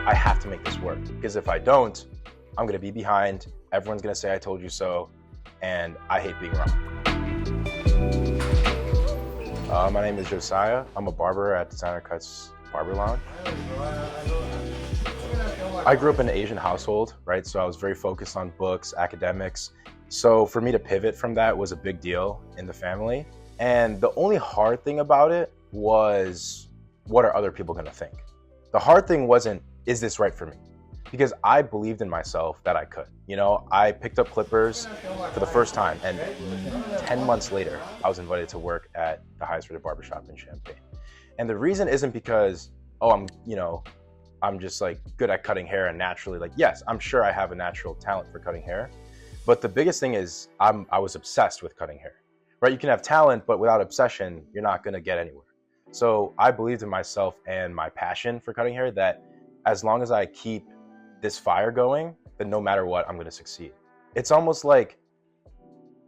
I have to make this work, because if I don't, I'm gonna be behind, everyone's gonna say I told you so, and I hate being wrong. My name is Josiah. I'm a barber at Designer Cuts Barber Lounge. I grew up in an Asian household, right? So I was very focused on books, academics. So for me to pivot from that was a big deal in the family. And the only hard thing about it was, what are other people gonna think? The hard thing wasn't, is this right for me? Because I believed in myself that I could. You know, I picked up clippers for the first time, and 10 months later, I was invited to work at the highest rated barbershop in Champaign. And the reason isn't because, I'm just like good at cutting hair and naturally, like, yes, I'm sure I have a natural talent for cutting hair. But the biggest thing is I was obsessed with cutting hair, right? You can have talent, but without obsession, you're not gonna get anywhere. So I believed in myself and my passion for cutting hair, that as long as I keep this fire going, then no matter what, I'm gonna succeed. It's almost like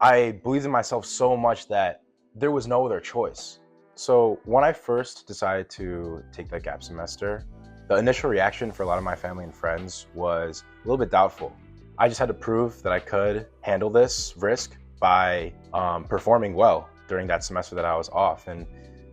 I believed in myself so much that there was no other choice. So when I first decided to take that gap semester, the initial reaction for a lot of my family and friends was a little bit doubtful. I just had to prove that I could handle this risk by performing well during that semester that I was off, and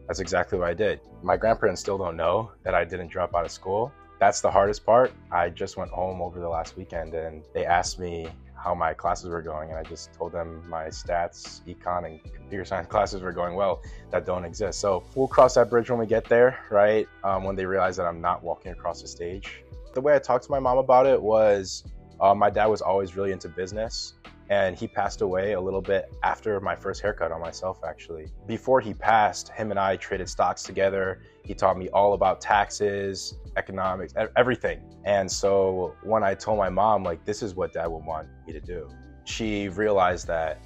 that's exactly what I did. My grandparents still don't know that I didn't drop out of school. That's the hardest part. I just went home over the last weekend and they asked me how my classes were going, and I just told them my stats, econ, and computer science classes were going well that don't exist. So we'll cross that bridge when we get there, right? When they realize that I'm not walking across the stage. The way I talked to my mom about it was, my dad was always really into business, and he passed away a little bit after my first haircut on myself, actually. Before he passed, him and I traded stocks together. He taught me all about taxes, economics, everything. And so when I told my mom, like, this is what dad would want me to do, she realized that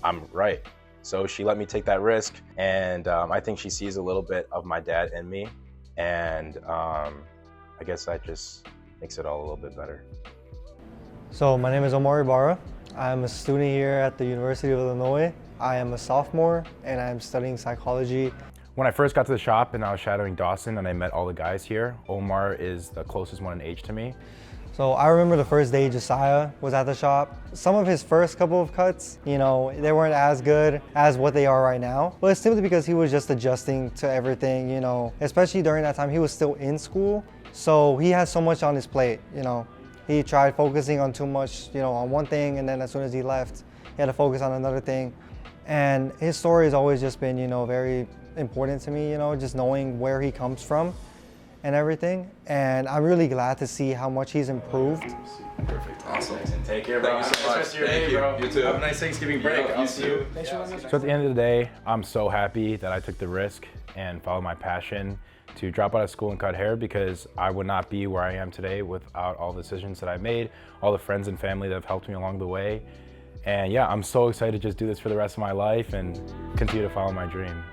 I'm right. So she let me take that risk. And I think she sees a little bit of my dad in me. And I guess that just makes it all a little bit better. So my name is Omar Ibarra. I'm a student here at the University of Illinois. I am a sophomore and I'm studying psychology. When I first got to the shop and I was shadowing Dawson and I met all the guys here, Omar is the closest one in age to me. So I remember the first day Josiah was at the shop. Some of his first couple of cuts, they weren't as good as what they are right now. But it's simply because he was just adjusting to everything, especially during that time he was still in school. So he has so much on his plate, He tried focusing on too much, on one thing, and then as soon as he left, he had to focus on another thing. And his story has always just been, very important to me, just knowing where he comes from and everything. And I'm really glad to see how much he's improved. Perfect. Awesome. Take care, bro. Thank you so much. Thank you. You too. Have a nice Thanksgiving break. I'll see you. Thanks for letting us. So at the end of the day, I'm so happy that I took the risk and followed my passion to drop out of school and cut hair, because I would not be where I am today without all the decisions that I made, all the friends and family that have helped me along the way. And yeah, I'm so excited to just do this for the rest of my life and continue to follow my dream.